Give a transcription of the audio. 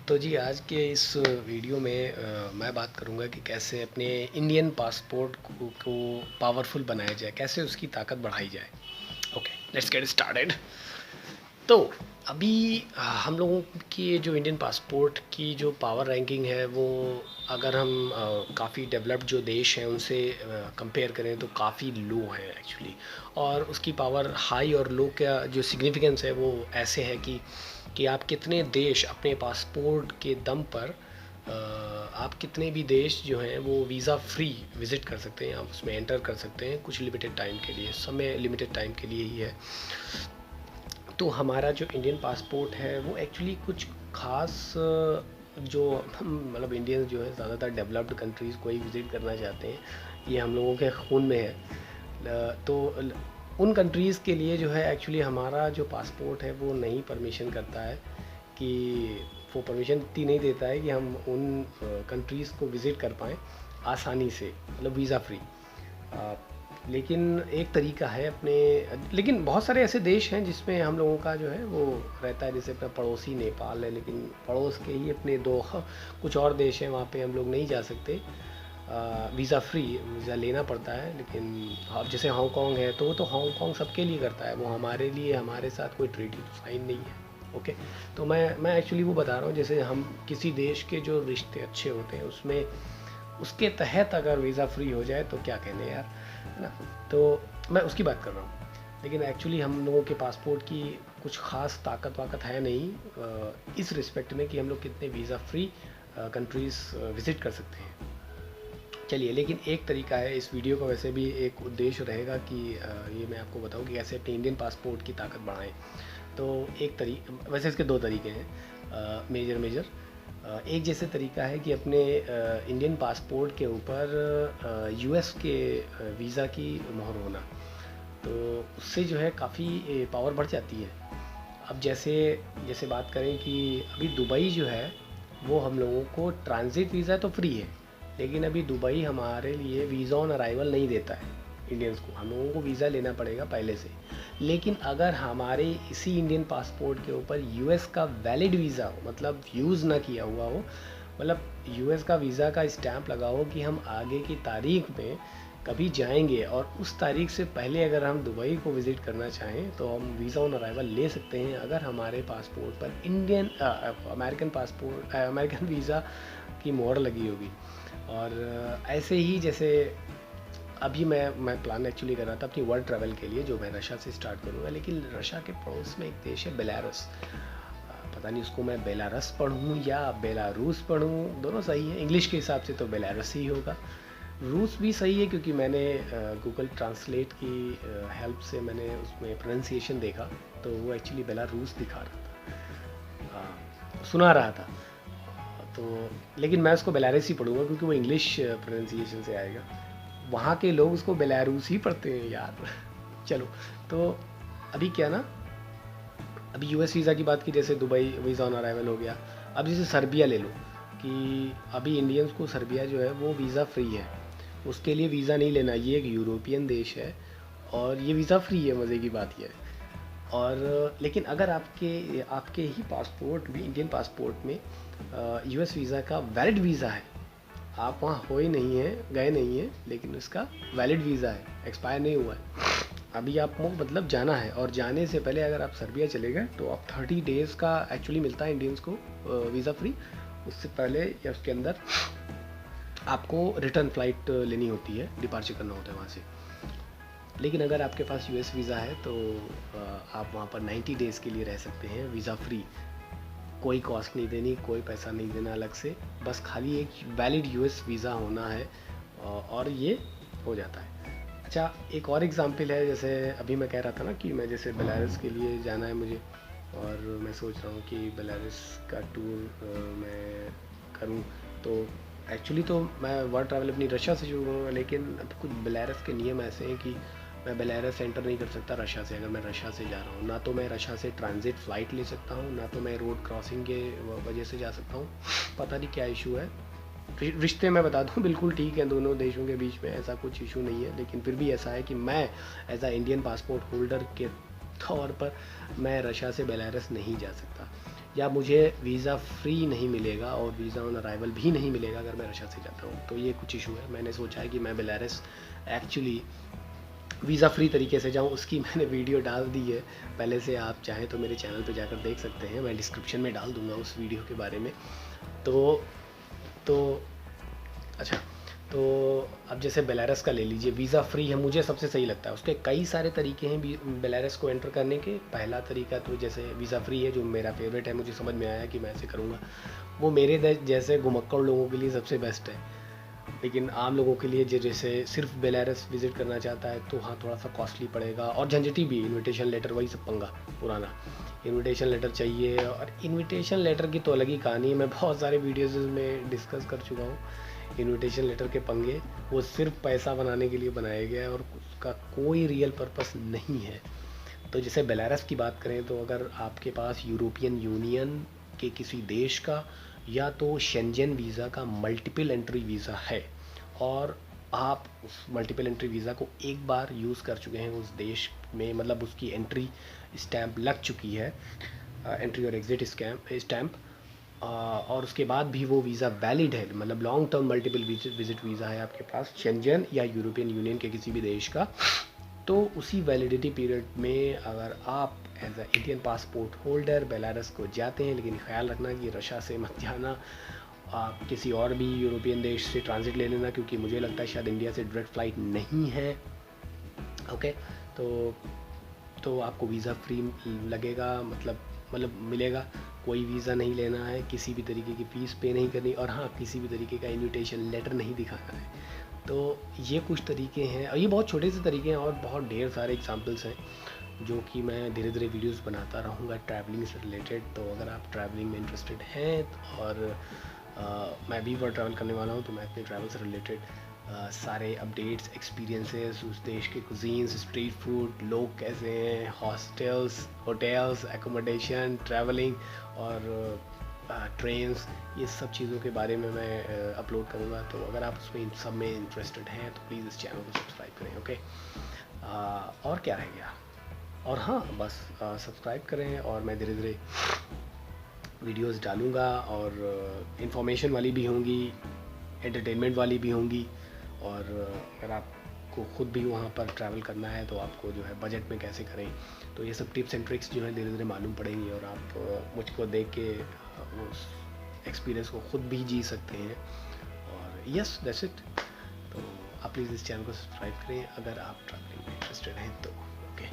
तो जी आज के इस वीडियो में मैं बात करूंगा कि कैसे अपने इंडियन पासपोर्ट को पावरफुल बनाया जाए, कैसे उसकी ताकत बढ़ाई जाए। Okay, let's get started. तो अभी हम लोगों की जो इंडियन पासपोर्ट की जो पावर रैंकिंग है वो, अगर हम काफ़ी डेवलप्ड जो देश हैं उनसे कंपेयर करें तो काफ़ी लो है एक्चुअली। और उसकी पावर हाई और लो का जो सिग्निफिकेंस है वो ऐसे है कि आप कितने देश अपने पासपोर्ट के दम पर आप कितने भी देश जो हैं वो वीज़ा फ्री विज़िट कर सकते हैं, आप उसमें एंटर कर सकते हैं कुछ लिमिटेड टाइम के लिए, समय लिमिटेड टाइम के लिए ही है। तो हमारा जो इंडियन पासपोर्ट है वो एक्चुअली कुछ ख़ास जो हम मतलब इंडियंस जो है ज़्यादातर डेवलप्ड कंट्रीज़ को ही विज़िट करना चाहते हैं, ये हम लोगों के खून में है। तो उन कंट्रीज़ के लिए जो है एक्चुअली हमारा जो पासपोर्ट है वो नहीं परमिशन करता है, कि वो परमिशन इतनी नहीं देता है कि हम उन कंट्रीज़ को विज़िट कर पाएँ आसानी से, मतलब वीज़ा फ्री। लेकिन एक तरीका है अपने, लेकिन बहुत सारे ऐसे देश हैं जिसमें हम लोगों का जो है वो रहता है, जैसे अपना पड़ोसी नेपाल है, लेकिन पड़ोस के ही अपने दो कुछ और देश हैं वहाँ पे हम लोग नहीं जा सकते, वीज़ा फ्री वीज़ा लेना पड़ता है। लेकिन अब जैसे हांगकांग है तो वो तो हांगकांग सबके लिए करता है, वो हमारे लिए हमारे साथ कोई ट्रीटी तो साइन नहीं है। ओके, तो मैं एक्चुअली वो बता रहा हूँ, जैसे हम किसी देश के जो रिश्ते अच्छे होते हैं उसमें उसके तहत अगर वीज़ा फ्री हो जाए तो क्या कहने यार, है ना। तो मैं उसकी बात कर रहा हूँ, लेकिन एक्चुअली हम लोगों के पासपोर्ट की कुछ ख़ास ताकत वाकत है नहीं इस रिस्पेक्ट में कि हम लोग कितने वीज़ा फ्री कंट्रीज़ विज़िट कर सकते हैं। चलिए, लेकिन एक तरीका है, इस वीडियो का वैसे भी एक उद्देश्य रहेगा कि ये मैं आपको बताऊं कि कैसे अपने इंडियन पासपोर्ट की ताकत बढ़ाएं। तो एक वैसे इसके दो तरीके हैं मेजर। एक जैसे तरीका है कि अपने इंडियन पासपोर्ट के ऊपर यूएस के वीज़ा की मोहर होना, तो उससे जो है काफ़ी पावर बढ़ जाती है। अब जैसे जैसे बात करें कि अभी दुबई जो है वो हम लोगों को ट्रांज़िट वीज़ा तो फ्री है, लेकिन अभी दुबई हमारे लिए वीज़ा ऑन अराइवल नहीं देता है इंडियंस को, हम लोगों को वीज़ा लेना पड़ेगा पहले से। लेकिन अगर हमारे इसी इंडियन पासपोर्ट के ऊपर यूएस का वैलिड वीज़ा हो, मतलब यूज़ ना किया हुआ हो, मतलब यूएस का वीज़ा का स्टैंप लगा हो कि हम आगे की तारीख में कभी जाएंगे और उस तारीख से पहले अगर हम दुबई को विज़िट करना चाहें तो हम वीज़ा ऑन अराइवल ले सकते हैं, अगर हमारे पासपोर्ट पर अमेरिकन वीज़ा की मोहर लगी होगी। और ऐसे ही जैसे अभी मैं प्लान एक्चुअली कर रहा था अपनी वर्ल्ड ट्रैवल के लिए, जो मैं रशिया से स्टार्ट करूँगा, लेकिन रशिया के पड़ोस में एक देश है बेलारूस। पता नहीं उसको मैं बेलारस पढ़ूँ या बेलारूस पढ़ूँ, दोनों सही है, इंग्लिश के हिसाब से तो बेलारस ही होगा। रूस भी सही है क्योंकि मैंने गूगल ट्रांसलेट की हेल्प से मैंने उसमें प्रोनाउंसिएशन देखा, तो वो एक्चुअली बेलारूस दिखा रहा था, सुना रहा था। तो लेकिन मैं उसको बेलारूस ही पढ़ूँगा क्योंकि वो इंग्लिश प्रोनाउंसिएशन से आएगा, वहाँ के लोग उसको बेलारूस ही पढ़ते हैं यार। चलो, तो अभी क्या ना, अभी यूएस वीज़ा की बात की, जैसे दुबई वीज़ा ऑन अराइवल हो गया। अब जैसे सर्बिया ले लो, कि अभी इंडियंस को सर्बिया जो है वो वीज़ा फ्री है, उसके लिए वीज़ा नहीं लेना, ये एक यूरोपियन देश है और ये वीज़ा फ्री है, मज़े की बात ये है। और लेकिन अगर आपके आपके ही पासपोर्ट में, इंडियन पासपोर्ट में यूएस वीज़ा का वैलिड वीज़ा है, आप वहाँ हो ही नहीं हैं, गए नहीं हैं, लेकिन उसका वैलिड वीज़ा है, एक्सपायर नहीं हुआ है, अभी आपको मतलब जाना है, और जाने से पहले अगर आप सर्बिया चले गए तो आप 30 डेज़ का एक्चुअली मिलता है इंडियंस को वीज़ा फ्री, उससे पहले या उसके अंदर आपको रिटर्न फ़्लाइट लेनी होती है, डिपार्चर करना होता है वहाँ से। लेकिन अगर आपके पास यूएस वीज़ा है तो आप वहाँ पर 90 डेज़ के लिए रह सकते हैं वीज़ा फ्री, कोई कॉस्ट नहीं देनी, कोई पैसा नहीं देना अलग से, बस खाली एक वैलिड यूएस वीज़ा होना है और ये हो जाता है। अच्छा, एक और एग्ज़ाम्पल है, जैसे अभी मैं कह रहा था ना कि मैं जैसे बेलारूस के लिए जाना है मुझे, और मैं सोच रहा हूँ कि बेलारूस का टूर मैं करूँ। तो एक्चुअली तो मैं वर्ल्ड ट्रैवल अपनी रशिया से शुरू करूँगा, लेकिन अब कुछ बेलारूस के नियम ऐसे हैं कि मैं बेलारूस एंटर नहीं कर सकता रशिया से, अगर मैं रशिया से जा रहा हूँ। ना तो मैं रशिया से ट्रांजिट फ़्लाइट ले सकता हूँ, ना तो मैं रोड क्रॉसिंग के वजह से जा सकता हूँ, पता नहीं क्या इशू है। रिश्ते मैं बता दूं बिल्कुल ठीक है दोनों देशों के बीच में, ऐसा कुछ इशू नहीं है, लेकिन फिर भी ऐसा है कि मैं एज आ इंडियन पासपोर्ट होल्डर के तौर पर मैं रशिया से बेलारूस नहीं जा सकता। या मुझे वीज़ा फ्री नहीं मिलेगा और वीज़ा ऑन अराइवल भी नहीं मिलेगा अगर मैं रशिया से जाता हूँ। तो ये कुछ इशू है। मैंने सोचा है कि मैं बेलारस एक्चुअली वीज़ा फ्री तरीके से जाऊँ, उसकी मैंने वीडियो डाल दी है पहले से। आप चाहें तो मेरे चैनल पे जाकर देख सकते हैं, मैं डिस्क्रिप्शन में डाल दूँगा उस वीडियो के बारे में। तो अच्छा, तो अब जैसे बेलारस का ले लीजिए, वीज़ा फ्री है, मुझे सबसे सही लगता है। उसके कई सारे तरीके हैं बेलारस को एंटर करने के। पहला तरीका तो जैसे वीज़ा फ्री है, जो मेरा फेवरेट है, मुझे समझ में आया कि मैं ऐसे करूँगा। वो मेरे जैसे घुमक्कड़ लोगों के लिए सबसे बेस्ट है। लेकिन आम लोगों के लिए जैसे सिर्फ बेलारस विज़िट करना चाहता है तो हाँ, थोड़ा सा कॉस्टली पड़ेगा और झंझटी भी। इनविटेशन लेटर, वही सब पंगा पुराना। इनविटेशन लेटर चाहिए, और इनविटेशन लेटर की तो अलग ही कहानी है, मैं बहुत सारे वीडियोज़ में डिस्कस कर चुका हूँ। इनविटेशन लेटर के पंगे, वो सिर्फ पैसा बनाने के लिए बनाया गया है और उसका कोई रियल पर्पस नहीं है। तो जैसे बेलारस की बात करें तो अगर आपके पास यूरोपियन यूनियन के किसी देश का या तो शेंजन वीज़ा का मल्टीपल एंट्री वीज़ा है, और आप उस मल्टीपल एंट्री वीज़ा को एक बार यूज़ कर चुके हैं उस देश में, मतलब उसकी एंट्री स्टैंप लग चुकी है, एंट्री और एग्ज़िट स्टैंप, और उसके बाद भी वो वीज़ा वैलिड है, मतलब long term multiple visit visa है आपके पास शेंजन या यूरोपियन यूनियन के किसी भी देश का, तो उसी वैलिडिटी पीरियड में अगर आप as a Indian passport holder Belarus को जाते हैं, लेकिन ख्याल रखना कि रशिया से मत जाना, आप किसी और भी यूरोपियन देश से ट्रांजिट ले लेना, क्योंकि मुझे लगता है शायद इंडिया से डायरेक्ट फ़्लाइट नहीं है। ओके, तो आपको वीज़ा फ्री लगेगा, मतलब मिलेगा। कोई वीज़ा नहीं लेना है, किसी भी तरीके की फ़ीस पे नहीं करनी, और हाँ, किसी भी तरीके का इन्विटेशन लेटर नहीं दिखाना है। तो ये कुछ तरीके हैं, और ये बहुत छोटे से तरीके हैं, और बहुत ढेर सारे एग्जांपल्स हैं जो कि मैं धीरे धीरे वीडियोस बनाता रहूँगा ट्रैवलिंग से रिलेटेड। तो अगर आप ट्रैवलिंग में इंटरेस्टेड हैं, और मैं भी वर्ल्ड ट्रैवल करने वाला हूँ, तो मैं अपने ट्रैवल से रिलेटेड सारे अपडेट्स, एक्सपीरियंसेस, उस देश के कुजीन्स, स्ट्रीट फूड, लोग कैसे हैं, हॉस्टल्स, होटल्स, एकोमोडेशन, ट्रैवलिंग और ट्रेन्स, ये सब चीज़ों के बारे में मैं अपलोड करूँगा। तो अगर आप उसमें इन सब में इंटरेस्टेड हैं तो प्लीज़ इस चैनल को सब्सक्राइब करें। ओके, और क्या रह गया, और हाँ, बस सब्सक्राइब करें, और मैं धीरे धीरे वीडियोस डालूँगा, और इन्फॉर्मेशन वाली भी होंगी, एंटरटेनमेंट वाली भी होंगी। और अगर आपको ख़ुद भी वहाँ पर ट्रैवल करना है तो आपको जो है बजट में कैसे करें, तो ये सब टिप्स एंड ट्रिक्स जो है धीरे धीरे मालूम पड़ेंगी, और आप मुझको देख के उस एक्सपीरियंस को ख़ुद भी जी सकते हैं। और यस, दैट्स इट। तो आप प्लीज़ इस चैनल को सब्सक्राइब करें अगर आप ट्रैवलिंग में इंटरेस्टेड हैं तो। ओके।